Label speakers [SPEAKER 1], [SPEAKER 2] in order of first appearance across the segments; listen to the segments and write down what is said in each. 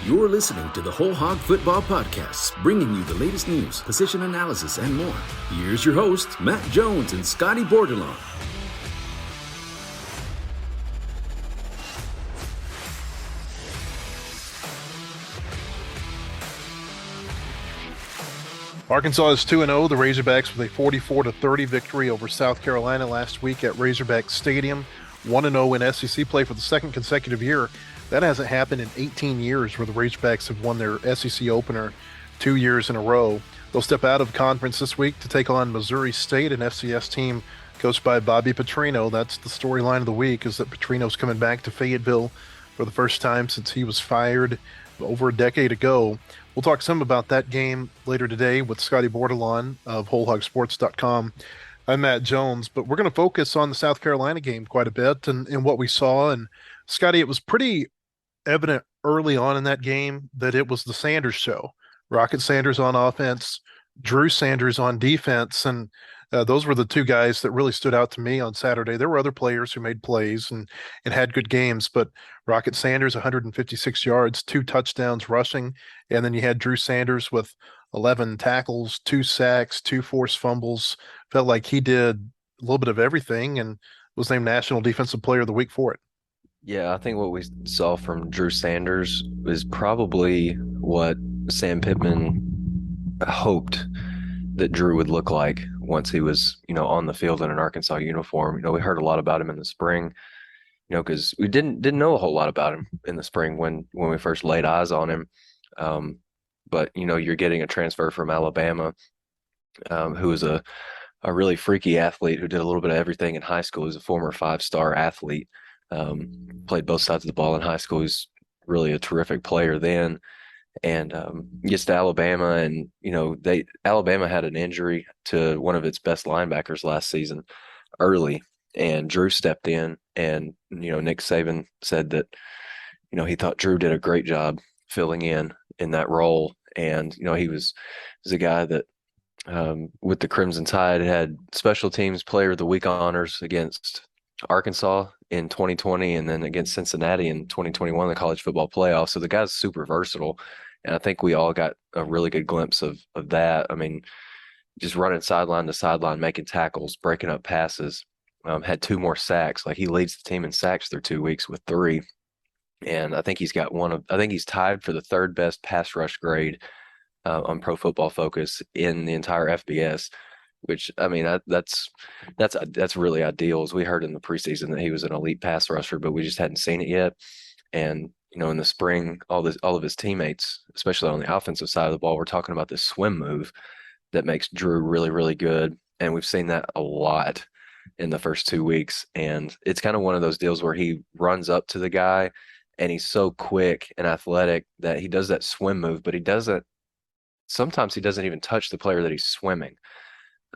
[SPEAKER 1] You're listening to the Whole Hog Football Podcast, bringing you the latest news, position analysis, and more. Here's your hosts, Matt Jones and Scotty Bordelon.
[SPEAKER 2] Arkansas is 2-0. The Razorbacks with a 44-30 victory over South Carolina last week at Razorback Stadium. 1-0 in SEC play for the second consecutive year. That hasn't happened in 18 years where the Razorbacks have won their SEC opener 2 years in a row. They'll step out of conference this week to take on Missouri State, an FCS team coached by Bobby Petrino. That's the storyline of the week, is that Petrino's coming back to Fayetteville for the first time since he was fired over a decade ago. We'll talk some about that game later today with Scotty Bordelon of WholeHogSports.com. I'm Matt Jones, but we're going to focus on the South Carolina game quite a bit and what we saw. And Scotty, it was pretty evident early on in that game that it was the Sanders show. Rocket Sanders on offense, Drew Sanders on defense, and those were the two guys that really stood out to me on Saturday. There were other players who made plays and had good games, but Rocket Sanders, 156 yards, 2 touchdowns rushing, and then you had Drew Sanders with 11 tackles, 2 sacks, 2 forced fumbles. Felt like he did a little bit of everything and was named National Defensive Player of the Week for it.
[SPEAKER 3] Yeah, I think what we saw from Drew Sanders is probably what Sam Pittman hoped that Drew would look like once he was, on the field in an Arkansas uniform. We heard a lot about him in the spring, because we didn't know a whole lot about him in the spring when we first laid eyes on him. But you're getting a transfer from Alabama, who is a really freaky athlete who did a little bit of everything in high school. He's a former 5-star athlete, played both sides of the ball in high school. He's really a terrific player then. And gets to Alabama, and Alabama had an injury to one of its best linebackers last season early, and Drew stepped in, and Nick Saban said that he thought Drew did a great job filling in that role, and he was a guy that with the Crimson Tide had special teams player of the week honors against Arkansas in 2020 and then against Cincinnati in 2021, the college football playoff. So the guy's super versatile. And I think we all got a really good glimpse of that. I mean, just running sideline to sideline, making tackles, breaking up passes, had 2 more sacks. Like, he leads the team in sacks through 2 weeks with 3. And I think he's tied for the 3rd best pass rush grade on Pro Football Focus in the entire FBS, which, I mean, that's really ideal. As we heard in the preseason that he was an elite pass rusher, but we just hadn't seen it yet. And in the spring, all of his teammates, especially on the offensive side of the ball, were talking about this swim move that makes Drew really, really good. And we've seen that a lot in the first 2 weeks. And it's kind of one of those deals where he runs up to the guy and he's so quick and athletic that he does that swim move, but sometimes he doesn't even touch the player that he's swimming.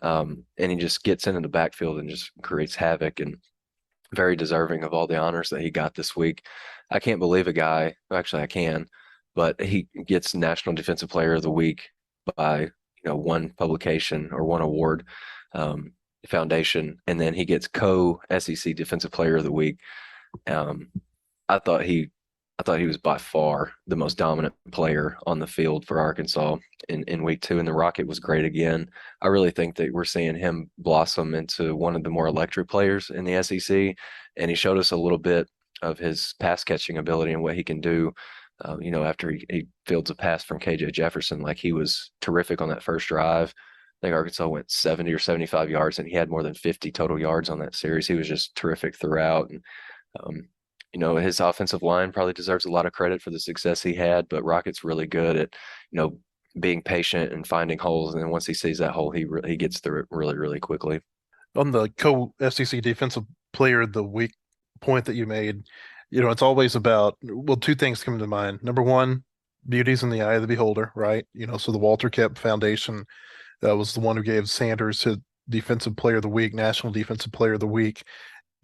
[SPEAKER 3] And he just gets into the backfield and just creates havoc, and very deserving of all the honors that he got this week. I can't believe a guy, actually I can, but he gets National Defensive Player of the Week by, one publication or one award foundation, and then he gets co-SEC Defensive Player of the Week. I thought he was by far the most dominant player on the field for Arkansas in week 2, and the Rocket was great again. I really think that we're seeing him blossom into one of the more electric players in the SEC, and he showed us a little bit of his pass catching ability and what he can do. After he fields a pass from KJ Jefferson, like, he was terrific on that first drive. I think Arkansas went 70 or 75 yards, and he had more than 50 total yards on that series. He was just terrific throughout. And, his offensive line probably deserves a lot of credit for the success he had, but Rocket's really good at, being patient and finding holes. And then once he sees that hole, he gets through it really, really quickly.
[SPEAKER 2] On the co-SEC Defensive Player of the Week point that you made, it's always about, 2 things come to mind. Number one, beauty's in the eye of the beholder, right? So the Walter Kemp Foundation was the one who gave Sanders his Defensive Player of the Week, National Defensive Player of the Week.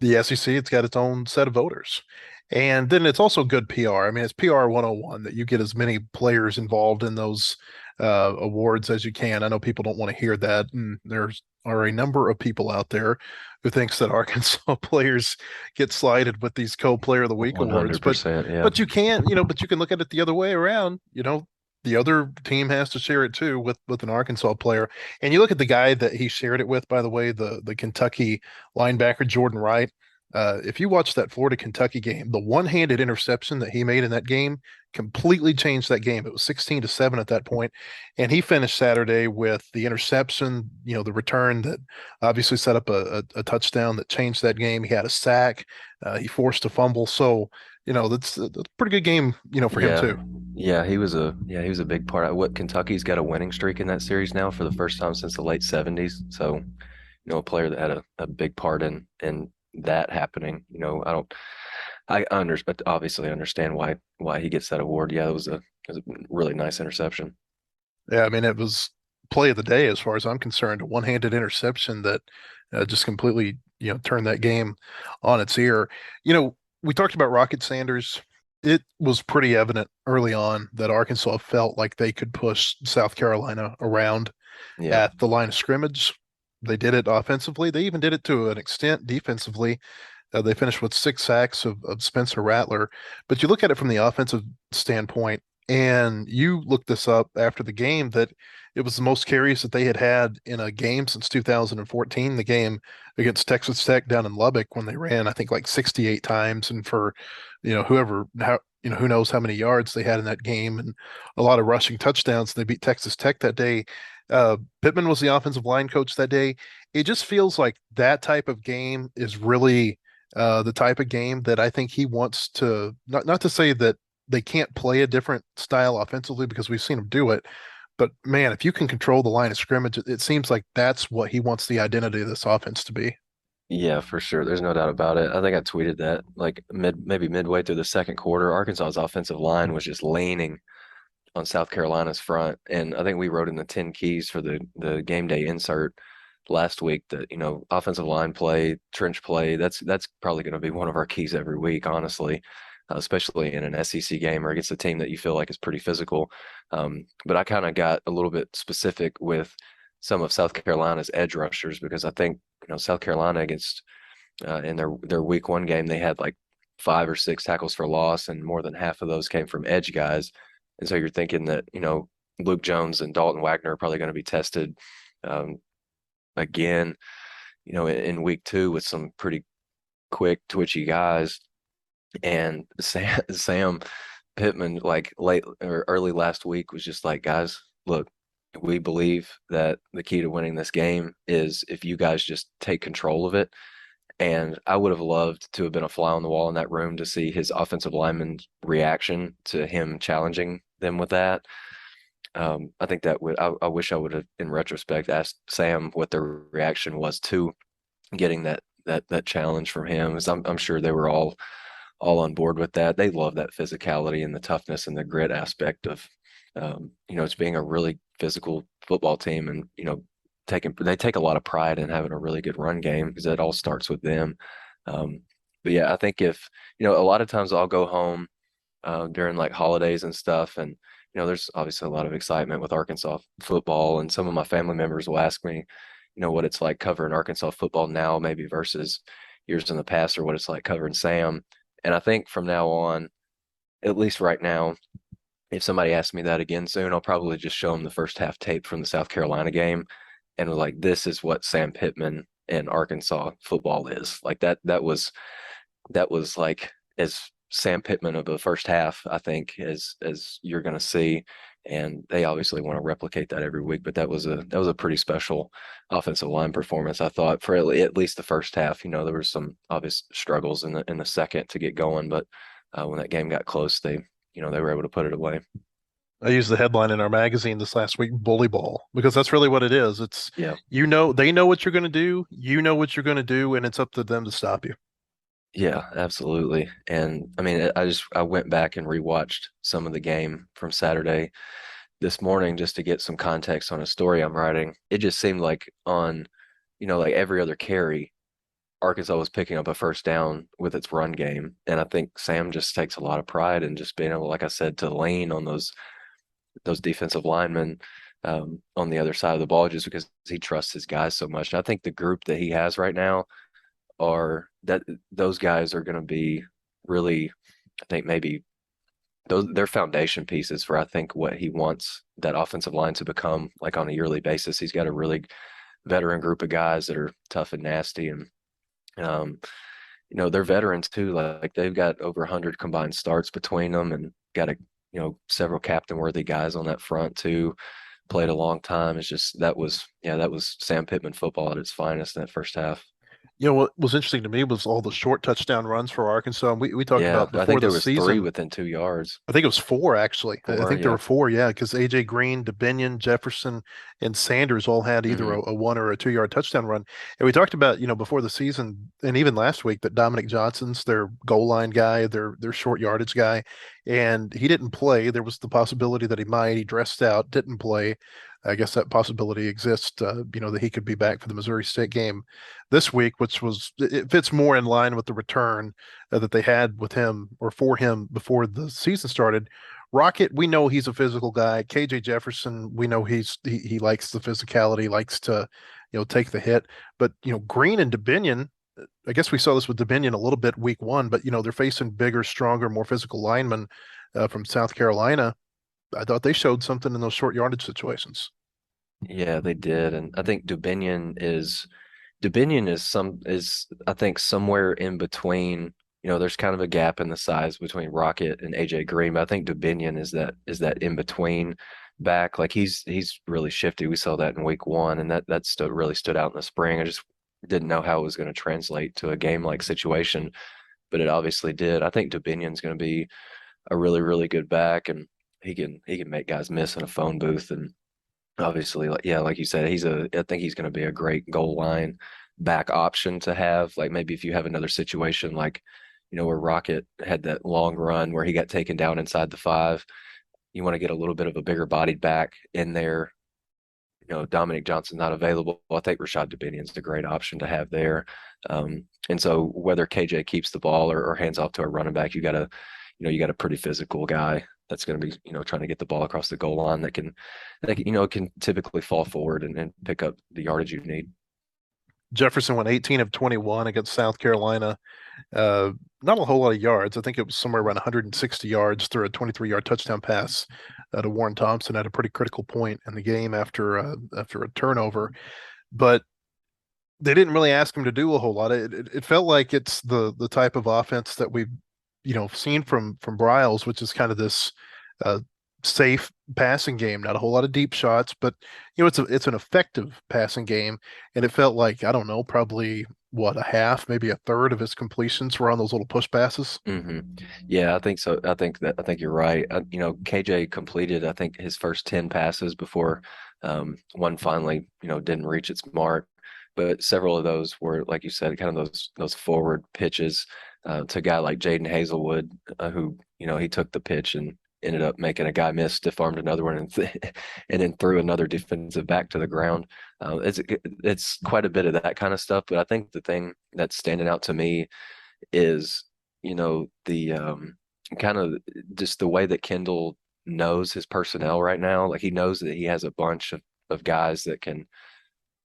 [SPEAKER 2] The SEC, it's got its own set of voters. And then it's also good PR. I mean, it's PR 101 that you get as many players involved in those awards as you can. I know people don't want to hear that, and there's are a number of people out there who thinks that Arkansas players get slighted with these co-player of the week awards. But
[SPEAKER 3] 100%. Yeah.
[SPEAKER 2] but you can, but you can look at it the other way around. The other team has to share it too with an Arkansas player. And you look at the guy that he shared it with, by the way, the Kentucky linebacker Jordan Wright. If you watch that Florida Kentucky game, the one-handed interception that he made in that game completely changed that game. It was 16-7 at that point, and he finished Saturday with the interception, the return that obviously set up a touchdown that changed that game. He had a sack, he forced a fumble, so that's a pretty good game, for him
[SPEAKER 3] Yeah.
[SPEAKER 2] too.
[SPEAKER 3] He was a big part of what Kentucky's got a winning streak in that series now for the first time since the late 70s. So, a player that had a big part in that happening. But obviously understand why he gets that award. Yeah, it was a really nice interception.
[SPEAKER 2] Yeah, I mean, it was play of the day as far as I'm concerned. A one-handed interception that just completely, turned that game on its ear. We talked about Rocket Sanders. It was pretty evident early on that Arkansas felt like they could push South Carolina around
[SPEAKER 3] Yeah.
[SPEAKER 2] at the line of scrimmage. They did it offensively. They even did it to an extent defensively. They finished with 6 sacks of Spencer Rattler. But you look at it from the offensive standpoint, and you looked this up after the game, that it was the most carries that they had had in a game since 2014, the game against Texas Tech down in Lubbock, when they ran, I think, like 68 times. And for, who knows how many yards they had in that game, and a lot of rushing touchdowns. They beat Texas Tech that day. Pittman was the offensive line coach that day. It just feels like that type of game is really the type of game that I think he wants to, not to say that they can't play a different style offensively, because we've seen him do it. But man, if you can control the line of scrimmage, it seems like that's what he wants the identity of this offense to be.
[SPEAKER 3] Yeah, for sure. There's no doubt about it. I think I tweeted that like maybe midway through the second quarter, Arkansas's offensive line was just leaning on South Carolina's front. And I think we wrote in the 10 keys for the game day insert last week that, offensive line play, trench play, that's probably going to be one of our keys every week, honestly, especially in an SEC game or against a team that you feel like is pretty physical. But I kind of got a little bit specific with some of South Carolina's edge rushers, because I think, South Carolina against in their week 1 game, they had like 5 or 6 tackles for loss, and more than half of those came from edge guys. And so you're thinking that, Luke Jones and Dalton Wagner are probably going to be tested again, in week 2 with some pretty quick, twitchy guys. And Sam Pittman, like late or early last week, was just like, guys, look, we believe that the key to winning this game is if you guys just take control of it. And I would have loved to have been a fly on the wall in that room to see his offensive lineman's reaction to him challenging them with that. I think that I wish I would have, in retrospect, asked Sam what their reaction was to getting that challenge from him, because I'm sure they were all on board with that. They love that physicality and the toughness and the grit aspect of, it's being a really physical football team, and they take a lot of pride in having a really good run game, because it all starts with them. But yeah, I think if a lot of times I'll go home during like holidays and stuff, and there's obviously a lot of excitement with Arkansas football, and some of my family members will ask me, what it's like covering Arkansas football now, maybe versus years in the past, or what it's like covering Sam. And I think from now on, at least right now, if somebody asks me that again soon, I'll probably just show them the first half tape from the South Carolina game, and like, this is what Sam Pittman and Arkansas football is. Like that was like as Sam Pittman of the first half, I think, as you're going to see. And they obviously want to replicate that every week, but that was a pretty special offensive line performance, I thought, for at least the first half. There were some obvious struggles in the second to get going, but when that game got close, they were able to put it away.
[SPEAKER 2] I used the headline in our magazine this last week, bully ball, because that's really what it is. It's,
[SPEAKER 3] Yeah.
[SPEAKER 2] They know what you're going to do, what you're going to do, and it's up to them to stop you.
[SPEAKER 3] Yeah, absolutely. And I mean, I went back and rewatched some of the game from Saturday this morning just to get some context on a story I'm writing. It just seemed like on, like every other carry, Arkansas was picking up a first down with its run game. And I think Sam just takes a lot of pride in just being able, like I said, to lean on those defensive linemen on the other side of the ball just because he trusts his guys so much. And I think the group that he has right now are that those guys are going to be really, I think maybe they're foundation pieces for I think what he wants that offensive line to become like on a yearly basis. He's got a really veteran group of guys that are tough and nasty, and um, they're veterans too. Like they've got over 100 combined starts between them, and got several captain worthy guys on that front too. Played a long time. It's just that was Sam Pittman football at its finest in that first half.
[SPEAKER 2] What was interesting to me was all the short touchdown runs for Arkansas. And we talked
[SPEAKER 3] Yeah,
[SPEAKER 2] about
[SPEAKER 3] I
[SPEAKER 2] before
[SPEAKER 3] think
[SPEAKER 2] the
[SPEAKER 3] there was three
[SPEAKER 2] season.
[SPEAKER 3] within 2 yards.
[SPEAKER 2] I think it was four, actually. I
[SPEAKER 3] Four,
[SPEAKER 2] think there
[SPEAKER 3] yeah.
[SPEAKER 2] were four, yeah, because AJ Green, DeBinion, Jefferson, and Sanders all had either
[SPEAKER 3] Hmm.
[SPEAKER 2] a 1 or a 2 yard touchdown run. And we talked about, before the season and even last week that Dominic Johnson's their goal line guy, their short yardage guy, and he didn't play. There was the possibility that he might. He dressed out, didn't play. I guess that possibility exists, that he could be back for the Missouri State game this week, which it fits more in line with the return that they had with him or for him before the season started. Rocket, we know he's a physical guy. KJ Jefferson, we know he likes the physicality, likes to, take the hit. But Green and DeBinion, I guess we saw this with DeBinion a little bit week one, but they're facing bigger, stronger, more physical linemen from South Carolina. I thought they showed something in those short yardage situations.
[SPEAKER 3] Yeah, they did, and I think Dubinion is I think somewhere in between. There's kind of a gap in the size between Rocket and AJ Green, but I think Dubinion is that in between back. Like he's really shifty. We saw that in week one, and that really stood out in the spring. I just didn't know how it was going to translate to a game like situation, but it obviously did. I think Dubinion's going to be a really, really good back, and he can make guys miss in a phone booth. And obviously, like you said, I think he's going to be a great goal line back option to have. Like maybe if you have another situation like, where Rocket had that long run where he got taken down inside the 5, you want to get a little bit of a bigger bodied back in there. Dominic Johnson's not available. I think Rashad Dubinian's a great option to have there. And so whether KJ keeps the ball or hands off to a running back, you got a pretty physical guy that's going to be, trying to get the ball across the goal line that can typically fall forward and pick up the yardage you need.
[SPEAKER 2] Jefferson went 18 of 21 against South Carolina. Not a whole lot of yards. I think it was somewhere around 160 yards through a 23-yard touchdown pass to Warren Thompson at a pretty critical point in the game after a turnover. But they didn't really ask him to do a whole lot. It felt like it's the type of offense that we've seen from Briles, which is kind of this safe passing game. Not a whole lot of deep shots, but it's an effective passing game. And it felt like, I don't know, probably a half, maybe a third of his completions were on those little push passes.
[SPEAKER 3] Hmm. Yeah, I think so. I think you're right. KJ completed, I think, his first 10 passes before one finally, didn't reach its mark. But several of those were, like you said, kind of those forward pitches to a guy like Jaden Hazelwood, who he took the pitch and ended up making a guy miss, stiff armed another one, and then threw another defensive back to the ground. It's quite a bit of that kind of stuff. But I think the thing that's standing out to me is the kind of just the way that Kendall knows his personnel right now. Like he knows that he has a bunch of guys that can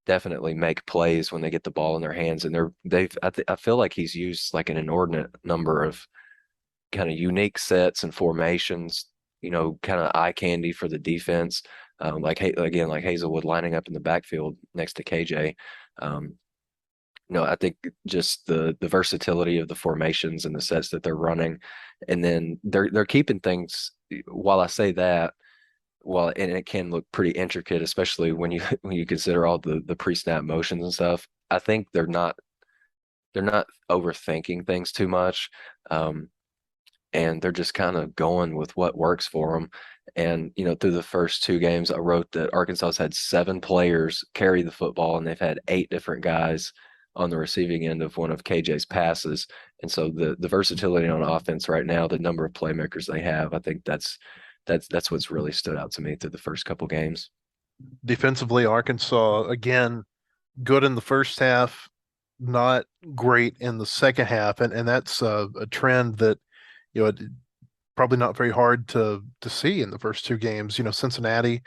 [SPEAKER 3] definitely make plays when they get the ball in their hands, and I feel like he's used like an inordinate number of kind of unique sets and formations, kind of eye candy for the defense. Like Hazelwood lining up in the backfield next to KJ. I think just the versatility of the formations and the sets that they're running, and then they're keeping things. While I say that, and it can look pretty intricate, especially when you consider all the pre-snap motions and stuff. I think they're not overthinking things too much. And they're just kind of going with what works for them. And, through the first 2 games, I wrote that Arkansas has had 7 players carry the football, and they've had 8 different guys on the receiving end of one of KJ's passes. And so the versatility on offense right now, the number of playmakers they have, I think that's what's really stood out to me through the first couple games.
[SPEAKER 2] Defensively, Arkansas, again, good in the first half, not great in the second half. And that's a trend that, probably not very hard to see in the first 2 games. Cincinnati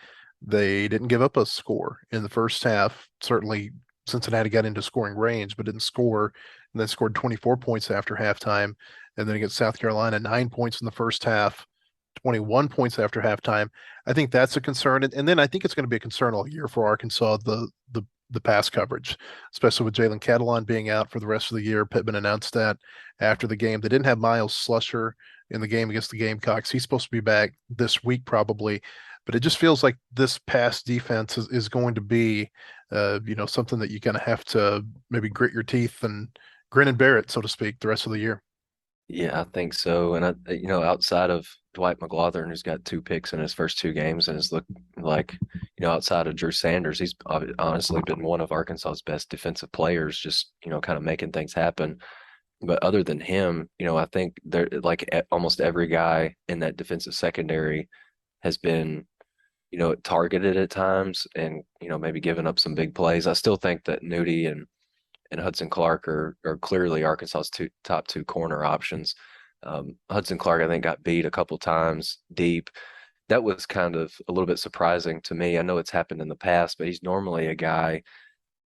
[SPEAKER 2] They didn't give up a score in the first half. Certainly, Cincinnati got into scoring range, but didn't score, and then scored 24 points after halftime. And then against South Carolina, 9 points in the first half, 21 points after halftime. I think that's a concern. And then I think it's going to be a concern all year for Arkansas, the pass coverage, especially with Jalen Catalon being out for the rest of the year. Pittman announced that after the game. They didn't have Miles Slusher in the game against the Gamecocks. He's supposed to be back this week probably, but it just feels like this pass defense is going to be, something that you're going to have to maybe grit your teeth and grin and bear it, so to speak, the rest of the year.
[SPEAKER 3] Yeah, I think so. And outside of Dwight McGlothern, who's got 2 picks in his first 2 games and has looked like, outside of Drew Sanders, he's honestly been one of Arkansas's best defensive players, just, kind of making things happen. But other than him, I think there like almost every guy in that defensive secondary has been, targeted at times and, maybe giving up some big plays. I still think that Nudie and Hudson Clark are clearly Arkansas's top two corner options. Hudson Clark, I think, got beat a couple times deep. That was kind of a little bit surprising to me. I know it's happened in the past, but he's normally a guy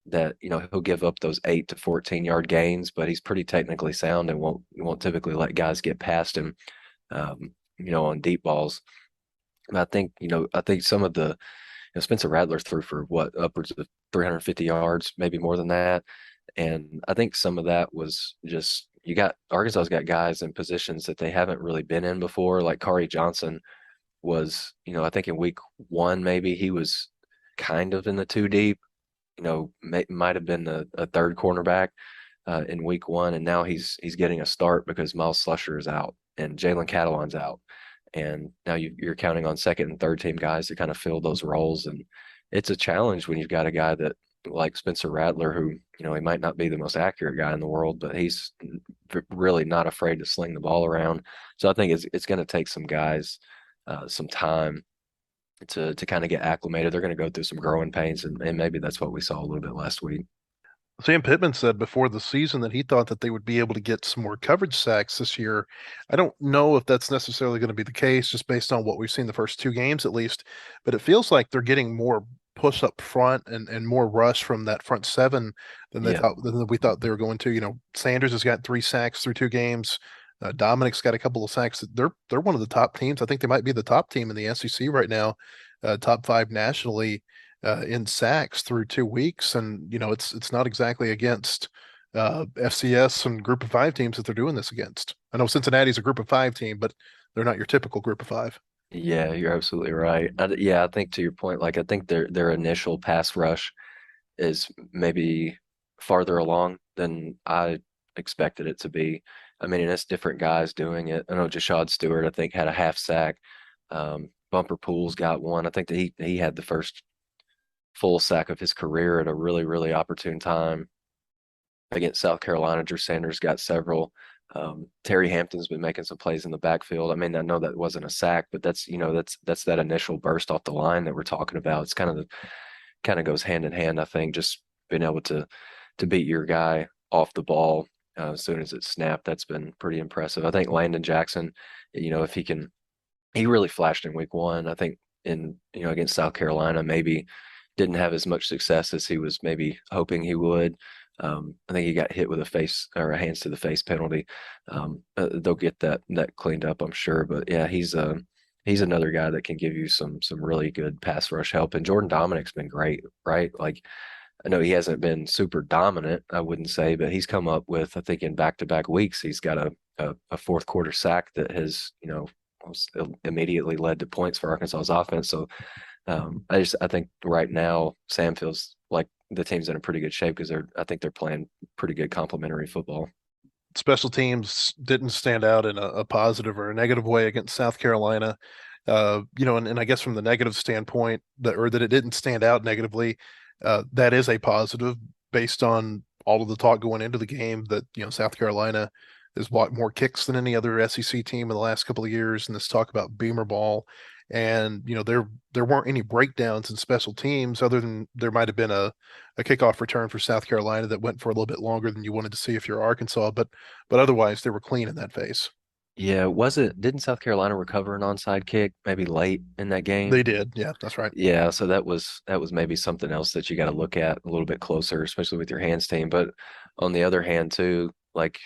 [SPEAKER 3] that, he'll give up those 8 to 14-yard gains, but he's pretty technically sound and won't typically let guys get past him, on deep balls. And I think some of the Spencer Rattler threw for what, upwards of 350 yards, maybe more than that. And I think some of that was just Arkansas's got guys in positions that they haven't really been in before. Like Kari Johnson was, I think in week 1 maybe he was kind of in the 2 deep. Might have been a third cornerback in week 1, and now he's getting a start because Miles Slusher is out and Jalen Catalon's out, and now you're counting on second and third team guys to kind of fill those roles, and it's a challenge when you've got a guy that like Spencer Rattler, who he might not be the most accurate guy in the world, but he's really not afraid to sling the ball around. So I think it's going to take some guys some time to kind of get acclimated. They're going to go through some growing pains, and maybe that's what we saw a little bit last week.
[SPEAKER 2] Sam Pittman said before the season that he thought that they would be able to get some more coverage sacks this year. I don't know if that's necessarily going to be the case, just based on what we've seen the first 2 games at least, but it feels like they're getting more push up front and more rush from that front 7 than we thought they were going to. Sanders has got 3 sacks through 2 games. Dominic's got a couple of sacks. They're one of the top teams. I think they might be the top team in the SEC right now, top 5 nationally in sacks through 2 weeks. And it's not exactly against FCS and Group of 5 teams that they're doing this against. I know Cincinnati's a Group of 5 team, but they're not your typical Group of 5.
[SPEAKER 3] Yeah, you're absolutely right. I think to your point, like I think their initial pass rush is maybe farther along than I expected it to be. I mean, and it's different guys doing it. I know Jashad Stewart, I think, had a half sack. Bumper Pools got one. I think that he had the first full sack of his career at a really, really opportune time against South Carolina. Drew Sanders got several. Terry Hampton's been making some plays in the backfield. I mean, I know that wasn't a sack, but that's that initial burst off the line that we're talking about. It's kind of goes hand in hand. I think just being able to beat your guy off the ball as soon as it's snapped, that's been pretty impressive. I think Landon Jackson, if he really flashed in week 1. I think against South Carolina, maybe didn't have as much success as he was maybe hoping he would. I think he got hit with a face or a hands to the face penalty. They'll get that cleaned up, I'm sure. But yeah, he's another guy that can give you some really good pass rush help. And Jordan Dominic's been great, right? Like I know he hasn't been super dominant, I wouldn't say, but he's come up with, I think in back-to-back weeks, he's got a fourth quarter sack that has, immediately led to points for Arkansas's offense. So I think right now Sam feels like the team's in a pretty good shape because I think they're playing pretty good complementary football.
[SPEAKER 2] Special teams didn't stand out in a positive or a negative way against South Carolina. And I guess from the negative standpoint that it didn't stand out negatively, that is a positive based on all of the talk going into the game that, South Carolina has blocked more kicks than any other SEC team in the last couple of years. And this talk about Beamer ball. And, there weren't any breakdowns in special teams other than there might have been a kickoff return for South Carolina that went for a little bit longer than you wanted to see if you're Arkansas. But otherwise, they were clean in that phase.
[SPEAKER 3] Yeah, didn't South Carolina recover an onside kick maybe late in that game?
[SPEAKER 2] They did. Yeah, that's right.
[SPEAKER 3] Yeah, so that was maybe something else that you got to look at a little bit closer, especially with your hands team. But on the other hand, too, like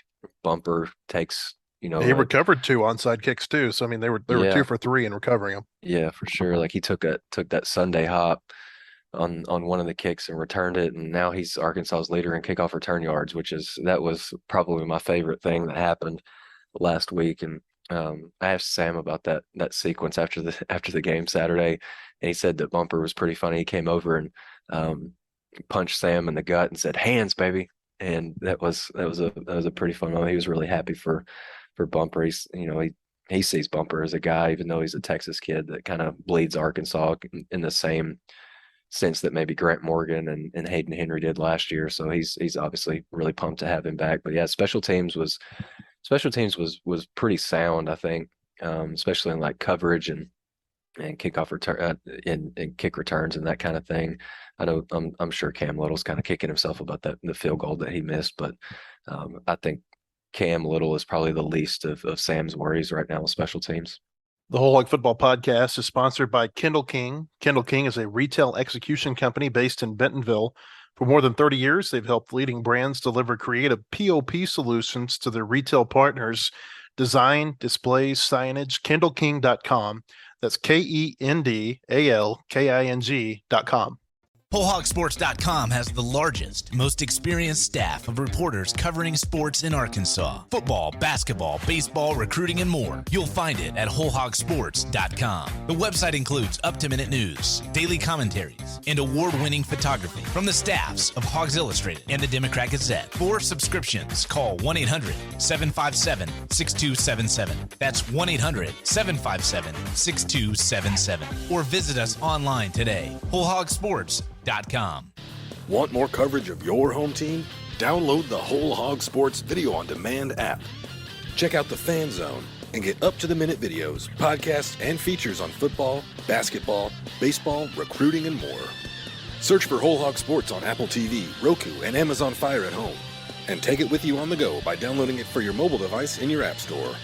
[SPEAKER 3] Bumper takes,
[SPEAKER 2] He recovered 2 onside kicks too. So I mean, they were 2
[SPEAKER 3] yeah,
[SPEAKER 2] for 3 in recovering them.
[SPEAKER 3] yeah, for sure. Like he took that Sunday hop on one of the kicks and returned it, and now he's Arkansas's leader in kickoff return yards, that was probably my favorite thing that happened last week. And I asked Sam about that sequence after the game Saturday, and he said that Bumper was pretty funny. He came over and punched Sam in the gut and said, "Hands, baby." And that was a pretty fun moment. He was really happy for Bumper. He sees Bumper as a guy, even though he's a Texas kid, that kind of bleeds Arkansas in the same sense that maybe Grant Morgan and Hayden Henry did last year. So he's obviously really pumped to have him back. But yeah, special teams was pretty sound, I think, especially in like coverage and kickoff return and kick returns and that kind of thing. I know I'm sure Cam Little's kind of kicking himself about the field goal that he missed, but I think Cam Little is probably the least of Sam's worries right now with special teams.
[SPEAKER 2] The Whole Hog Football Podcast is sponsored by Kendall King. Kendall King is a retail execution company based in Bentonville. For more than 30 years, they've helped leading brands deliver creative POP solutions to their retail partners. Design, displays, signage, kendallking.com. That's KENDALKING.com.
[SPEAKER 4] WholeHogSports.com has the largest, most experienced staff of reporters covering sports in Arkansas. Football, basketball, baseball, recruiting, and more. You'll find it at WholeHogSports.com. The website includes up-to-minute news, daily commentaries, and award-winning photography from the staffs of Hogs Illustrated and the Democrat Gazette. For subscriptions, call 1-800-757-6277. That's 1-800-757-6277. Or visit us online today. WholeHogSports.com.
[SPEAKER 1] Want more coverage of your home team? Download the Whole Hog Sports Video on Demand app. Check out the Fan Zone and get up-to-the-minute videos, podcasts, and features on football, basketball, baseball, recruiting, and more. Search for Whole Hog Sports on Apple TV, Roku, and Amazon Fire at home. And take it with you on the go by downloading it for your mobile device in your app store.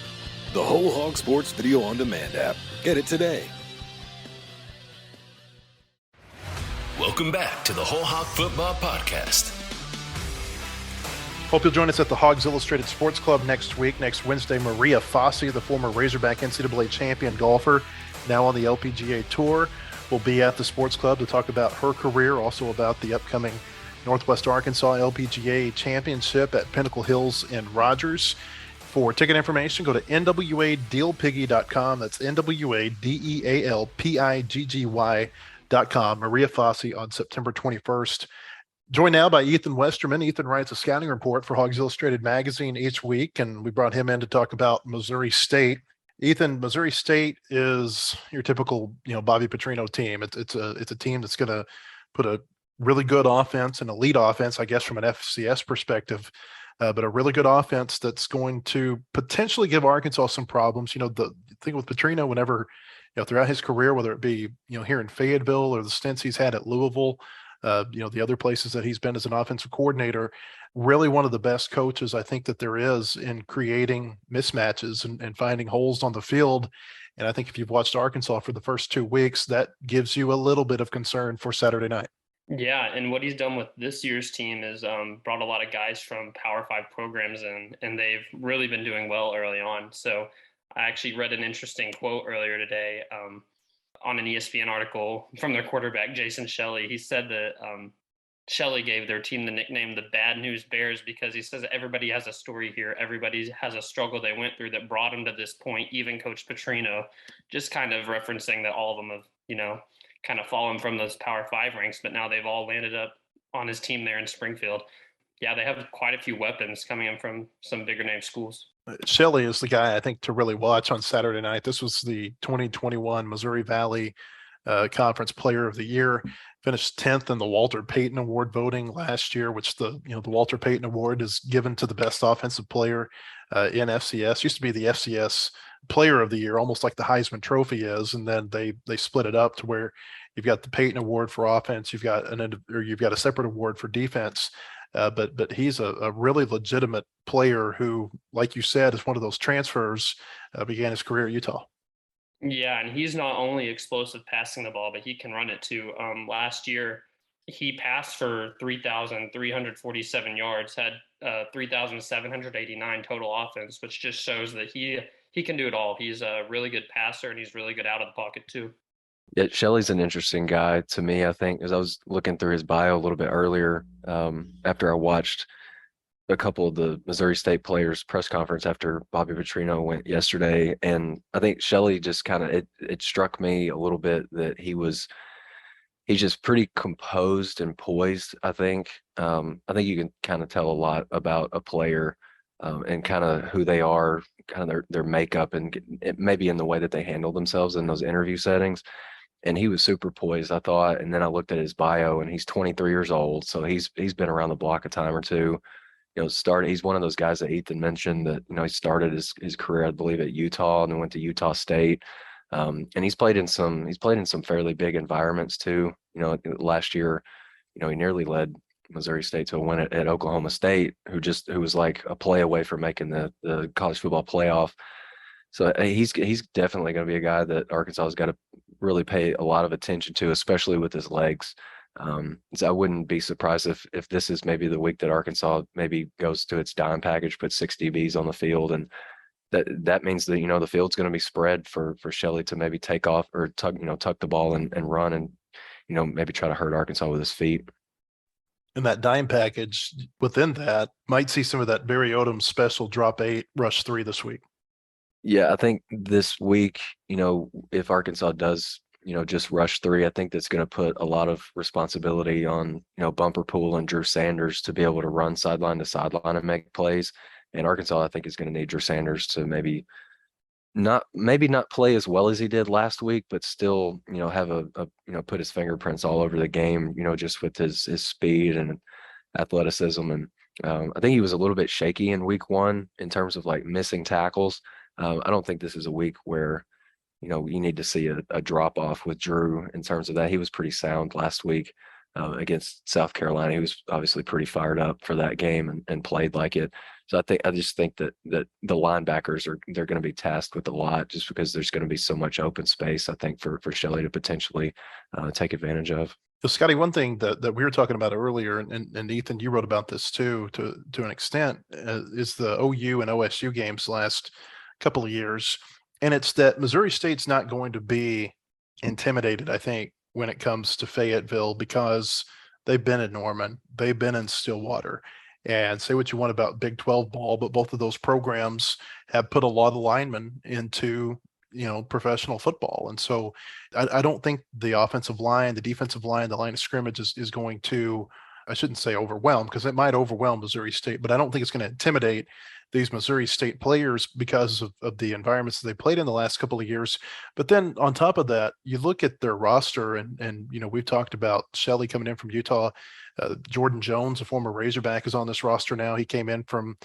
[SPEAKER 1] The Whole Hog Sports Video on Demand app. Get it today. Welcome back to the Whole Hog Football Podcast.
[SPEAKER 2] Hope you'll join us at the Hogs Illustrated Sports Club next week. Next Wednesday, Maria Fossey, the former Razorback NCAA champion golfer, now on the LPGA Tour, will be at the sports club to talk about her career, also about the upcoming Northwest Arkansas LPGA Championship at Pinnacle Hills in Rogers. For ticket information, go to nwadealpiggy.com. That's NWADEALPIGGY.com. Maria Fossey on September 21st. Joined now by Ethan Westerman. Ethan writes a scouting report for Hogs Illustrated magazine each week, and we brought him in to talk about Missouri State. Ethan, Missouri State is your typical, Bobby Petrino team. It's a team that's going to put a really good offense, an elite offense, I guess, from an FCS perspective, but a really good offense that's going to potentially give Arkansas some problems. The thing with Petrino, whenever throughout his career, whether it be here in Fayetteville or the stints he's had at Louisville, the other places that he's been as an offensive coordinator, really one of the best coaches I think that there is in creating mismatches and finding holes on the field. And I think if you've watched Arkansas for the first 2 weeks, that gives you a little bit of concern for Saturday night.
[SPEAKER 5] Yeah, and what he's done with this year's team is brought a lot of guys from Power 5 programs in, and they've really been doing well early on. So I actually read an interesting quote earlier today on an ESPN article from their quarterback, Jason Shelley. He said that Shelley gave their team the nickname the Bad News Bears because he says that everybody has a story here. Everybody has a struggle they went through that brought them to this point, even Coach Petrino, just kind of referencing that all of them have, kind of fallen from those Power 5 ranks, but now they've all landed up on his team there in Springfield. Yeah, they have quite a few weapons coming in from some bigger name schools.
[SPEAKER 2] Shelley is the guy I think to really watch on Saturday night. This was the 2021 Missouri Valley Conference Player of the Year. Finished 10th in the Walter Payton Award voting last year, which the Walter Payton Award is given to the best offensive player in FCS. Used to be the FCS Player of the Year, almost like the Heisman Trophy is, and then they split it up to where you've got the Payton Award for offense, you've got a separate award for defense. but he's a really legitimate player who, like you said, is one of those transfers, began his career at Utah.
[SPEAKER 5] Yeah, and he's not only explosive passing the ball, but he can run it too. Last year, he passed for 3,347 yards, had 3,789 total offense, which just shows that he can do it all. He's a really good passer, and he's really good out of the pocket too.
[SPEAKER 3] Yeah, Shelley's an interesting guy to me, I think, as I was looking through his bio a little bit earlier, after I watched a couple of the Missouri State players press conference after Bobby Petrino went yesterday. And I think Shelley just kind of, it struck me a little bit that he's just pretty composed and poised, I think. I think you can kind of tell a lot about a player, and kind of who they are, kind of their makeup, and maybe in the way that they handle themselves in those interview settings. And he was super poised, I thought. And then I looked at his bio, and he's 23 years old, so he's been around the block a time or two. He's one of those guys that Ethan mentioned that, he started his career, I believe, at Utah and then went to Utah State. And he's played in some fairly big environments too. Last year, he nearly led Missouri State to a win at Oklahoma State, who was like a play away from making the college football playoff. So he's definitely going to be a guy that Arkansas has got to really pay a lot of attention to, especially with his legs. So I wouldn't be surprised if this is maybe the week that Arkansas maybe goes to its dime package, puts 6 DBs on the field, and that means that the field's going to be spread for Shelley to maybe take off or tuck the ball and run and maybe try to hurt Arkansas with his feet.
[SPEAKER 2] And that dime package within that might see some of that Barry Odom special drop 8, rush 3 this week.
[SPEAKER 3] Yeah, I think this week, if Arkansas does just rush 3, I think that's going to put a lot of responsibility on, Bumper Pool and Drew Sanders to be able to run sideline to sideline and make plays. And Arkansas, I think, is going to need Drew Sanders to maybe not play as well as he did last week, but still, have a put his fingerprints all over the game, just with his speed and athleticism. And I think he was a little bit shaky in week 1 in terms of like missing tackles. I don't think this is a week where you need to see a drop off with Drew in terms of that. He was pretty sound last week against South Carolina. He was obviously pretty fired up for that game and played like it. So I just think that the linebackers they're going to be tasked with a lot, just because there's going to be so much open space, I think, for Shelley to potentially take advantage of.
[SPEAKER 2] So, Scotty, one thing that we were talking about earlier, and Ethan, you wrote about this too, to an extent, is the OU and OSU games last couple of years. And it's that Missouri State's not going to be intimidated, I think, when it comes to Fayetteville, because they've been in Norman, they've been in Stillwater. And say what you want about Big 12 ball, but both of those programs have put a lot of linemen into, professional football. And so I don't think the offensive line, the defensive line, the line of scrimmage is going to, I shouldn't say overwhelm, because it might overwhelm Missouri State, but I don't think it's going to intimidate these Missouri State players because of the environments that they played in the last couple of years. But then on top of that, you look at their roster and we've talked about Shelley coming in from Utah. Jordan Jones, a former Razorback, is on this roster now. He came in from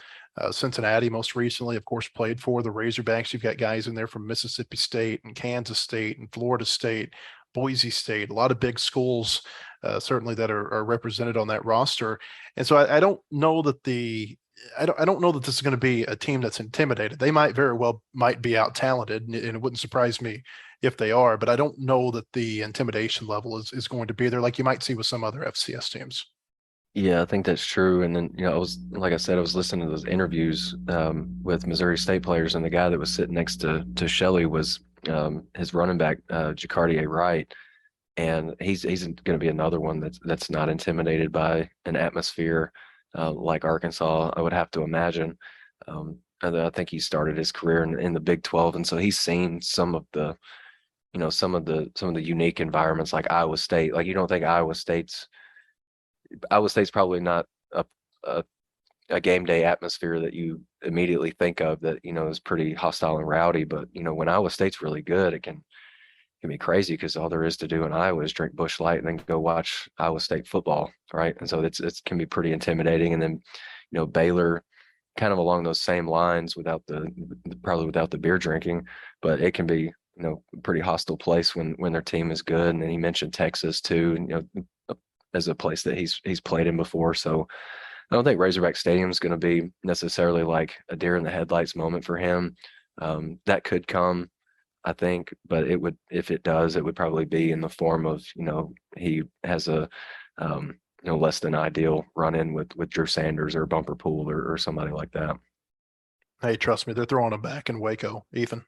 [SPEAKER 2] Cincinnati most recently, of course, played for the Razorbacks. You've got guys in there from Mississippi State and Kansas State and Florida State, Boise State, a lot of big schools certainly that are represented on that roster. And so I don't know that I don't know that this is going to be a team that's intimidated. They might very well be out talented, and it wouldn't surprise me if they are, but I don't know that the intimidation level is going to be there like you might see with some other FCS teams.
[SPEAKER 3] Yeah, I think that's true. And then, I was listening to those interviews with Missouri State players, and the guy that was sitting next to Shelley was his running back, Jacardier Wright. And he's going to be another one that's not intimidated by an atmosphere like Arkansas, I would have to imagine. I think he started his career in the Big 12, and so he's seen some of the unique environments like Iowa State. Like, you don't think Iowa State's probably not a game day atmosphere that you immediately think of that is pretty hostile and rowdy. But when Iowa State's really good, it can be crazy, because all there is to do in Iowa is drink Busch Light and then go watch Iowa State football, right? And so it can be pretty intimidating. And then Baylor, kind of along those same lines, probably without the beer drinking, but it can be a pretty hostile place when their team is good. And then he mentioned Texas too, as a place that he's played in before. So I don't think Razorback Stadium is going to be necessarily like a deer in the headlights moment for him. That could come, I think, but it would, if it does, it would probably be in the form of, he has a, less than ideal run in with Drew Sanders or Bumper Pool or somebody like that.
[SPEAKER 2] Hey, trust me, they're throwing him back in Waco, Ethan.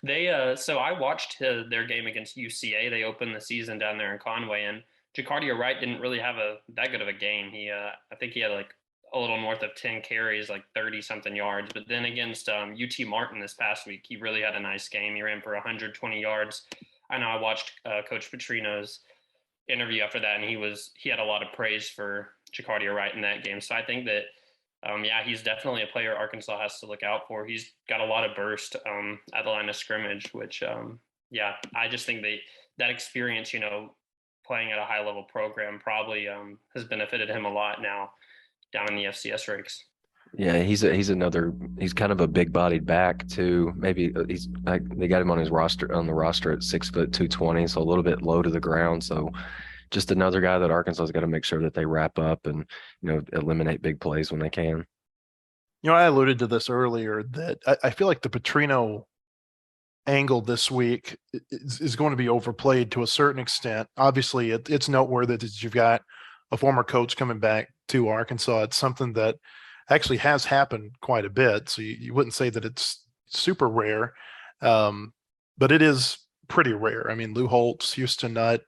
[SPEAKER 5] Yeah, so I watched their game against UCA. They opened the season down there in Conway, and Jacardia Wright didn't really have that good of a game. I think he had like a little north of 10 carries, like 30 something yards. But then against UT Martin this past week, he really had a nice game. He ran for 120 yards. I know I watched Coach Petrino's interview after that, and he had a lot of praise for Jacardia Wright in that game. So I think that he's definitely a player Arkansas has to look out for. He's got a lot of burst at the line of scrimmage, which, I just think that experience, playing at a high-level program probably has benefited him a lot now down in the FCS ranks.
[SPEAKER 3] Yeah, he's kind of a big-bodied back too. Maybe he's like they got him on the roster at 6 foot 220, so a little bit low to the ground. So just another guy that Arkansas's got to make sure that they wrap up and eliminate big plays when they can.
[SPEAKER 2] I alluded to this earlier that I feel like the Petrino angle this week is going to be overplayed to a certain extent. Obviously, it's noteworthy that you've got a former coach coming back to Arkansas. It's something that actually has happened quite a bit. So you wouldn't say that it's super rare, but it is pretty rare. I mean, Lou Holtz, Houston Nutt,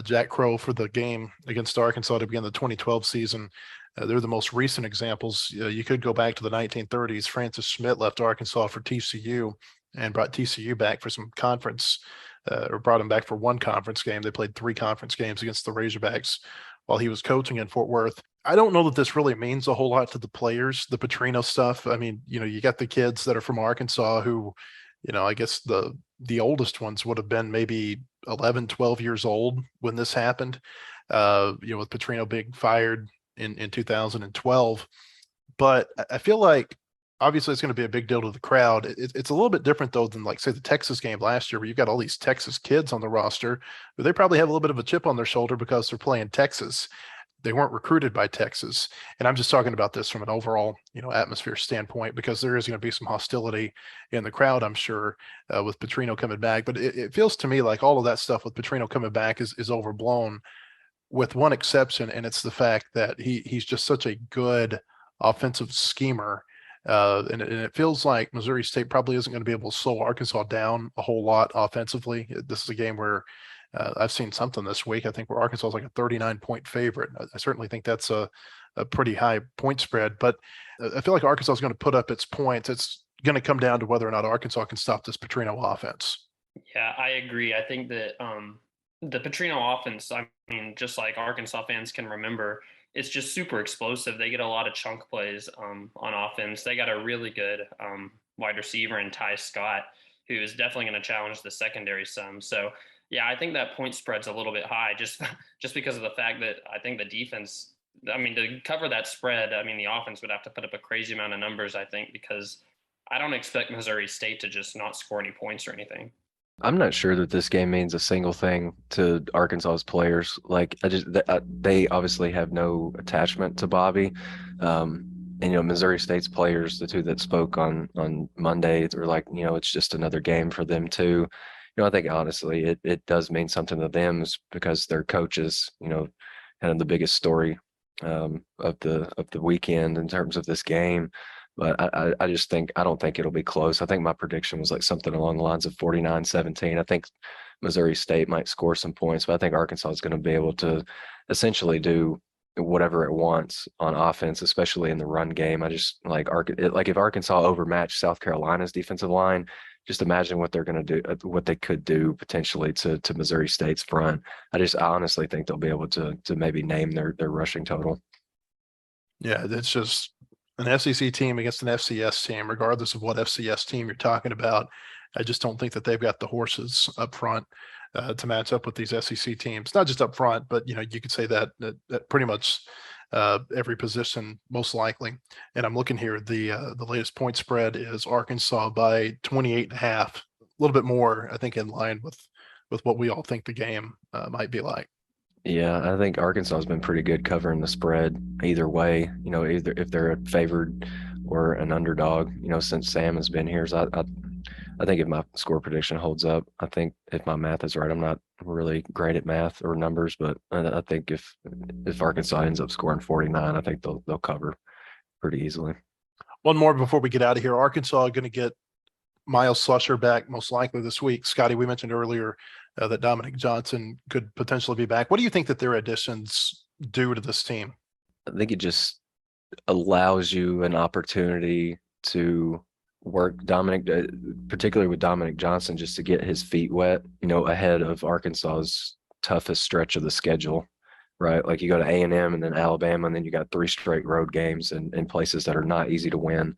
[SPEAKER 2] Jack Crow for the game against Arkansas to begin the 2012 season. They're the most recent examples. You could go back to the 1930s. Francis Schmidt left Arkansas for TCU and brought TCU back for some conference, or brought him back for one conference game. They played 3 conference games against the Razorbacks while he was coaching in Fort Worth. I don't know that this really means a whole lot to the players, the Petrino stuff. I mean, you got the kids that are from Arkansas who, I guess the oldest ones would have been maybe 11, 12 years old when this happened, with Petrino being fired in 2012. But I feel like obviously it's going to be a big deal to the crowd. It's a little bit different though than like say the Texas game last year where you've got all these Texas kids on the roster, but they probably have a little bit of a chip on their shoulder because they're playing Texas. They weren't recruited by Texas. And I'm just talking about this from an overall, atmosphere standpoint, because there is going to be some hostility in the crowd, I'm sure, with Petrino coming back. But it feels to me like all of that stuff with Petrino coming back is overblown, with one exception, and it's the fact that he's just such a good offensive schemer. And it feels like Missouri State probably isn't going to be able to slow Arkansas down a whole lot offensively. This is a game where I've seen something this week, I think, where Arkansas is like a 39-point favorite. I certainly think that's a pretty high point spread, but I feel like Arkansas is going to put up its points. It's going to come down to whether or not Arkansas can stop this Petrino offense.
[SPEAKER 5] Yeah, I agree. I think that the Petrino offense, I mean, just like Arkansas fans can remember, it's just super explosive. They get a lot of chunk plays on offense. They got a really good wide receiver in Ty Scott, who is definitely going to challenge the secondary some. So, yeah, I think that point spread's a little bit high just because of the fact that I think the defense, I mean, to cover that spread, I mean, the offense would have to put up a crazy amount of numbers, I think, because I don't expect Missouri State to just not score any points or anything.
[SPEAKER 3] I'm not sure that this game means a single thing to Arkansas's players. Like, they obviously have no attachment to Bobby. And, Missouri State's players, the two that spoke on Monday, were like, it's just another game for them too. I think honestly it does mean something to them because their coaches, kind of the biggest story of the weekend in terms of this game. But I just think I don't think it'll be close. I think my prediction was like something along the lines of 49-17. I think Missouri State might score some points, but I think Arkansas is going to be able to essentially do whatever it wants on offense, especially in the run game. I just like if Arkansas overmatched South Carolina's defensive line, just imagine what they're going to do, what they could do potentially to Missouri State's front. I honestly think they'll be able to maybe name their rushing total.
[SPEAKER 2] Yeah, that's just an SEC team against an FCS team, regardless of what FCS team you're talking about. I just don't think that they've got the horses up front to match up with these SEC teams. Not just up front, but you could say that pretty much every position most likely. And I'm looking here. The latest point spread is Arkansas by 28.5, a little bit more, I think, in line with what we all think the game might be like.
[SPEAKER 3] Yeah, I think Arkansas has been pretty good covering the spread either way. Either if they're a favored or an underdog. Since Sam has been here, so I think if my score prediction holds up, I think if my math is right, I'm not really great at math or numbers, but I think if Arkansas ends up scoring 49, I think they'll cover pretty easily.
[SPEAKER 2] One more before we get out of here. Arkansas going to get Miles Slusher back most likely this week. Scotty, we mentioned earlier that Dominic Johnson could potentially be back. What do you think that their additions do to this team?
[SPEAKER 3] I think it just allows you an opportunity to work particularly with Dominic Johnson, just to get his feet wet, ahead of Arkansas's toughest stretch of the schedule, right? Like you go to A&M and then Alabama, and then you got 3 straight road games in places that are not easy to win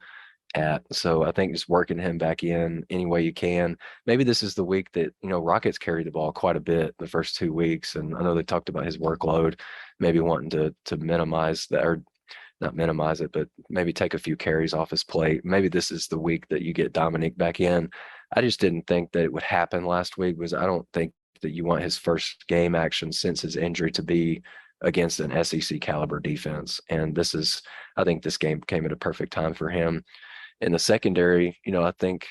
[SPEAKER 3] at. So I think just working him back in any way you can. Maybe this is the week that, Rockets carry the ball quite a bit the first 2 weeks. And I know they talked about his workload, maybe wanting to minimize that, or not minimize it, but maybe take a few carries off his plate. Maybe this is the week that you get Dominic back in. I just didn't think that it would happen last week, because I don't think that you want his first game action since his injury to be against an SEC caliber defense. And I think this game came at a perfect time for him. In the secondary, I think,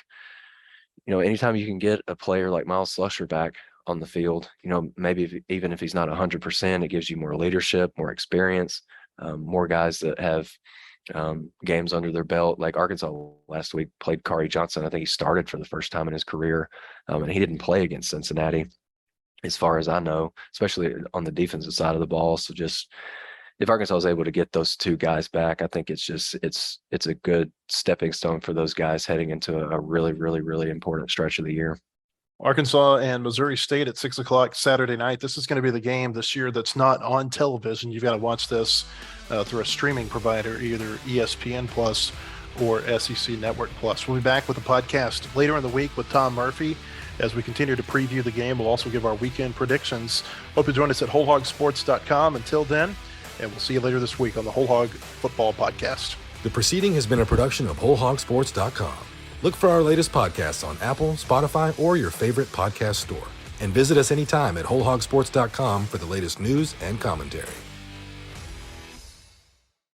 [SPEAKER 3] anytime you can get a player like Miles Slusher back on the field, maybe even if he's not 100%, it gives you more leadership, more experience, more guys that have games under their belt. Like Arkansas last week played Kari Johnson. I think he started for the first time in his career, and he didn't play against Cincinnati, as far as I know, especially on the defensive side of the ball. So just if Arkansas is able to get those 2 guys back, I think it's a good stepping stone for those guys heading into a really, really, really important stretch of the year.
[SPEAKER 2] Arkansas and Missouri State at 6:00 Saturday night. This is going to be the game this year that's not on television. You've got to watch this through a streaming provider, either ESPN Plus or SEC Network Plus. We'll be back with a podcast later in the week with Tom Murphy as we continue to preview the game. We'll also give our weekend predictions. Hope you join us at wholehogsports.com. Until then, and we'll see you later this week on the Whole Hog Football Podcast.
[SPEAKER 1] The proceeding has been a production of wholehogsports.com. Look for our latest podcasts on Apple, Spotify, or your favorite podcast store. And visit us anytime at wholehogsports.com for the latest news and commentary.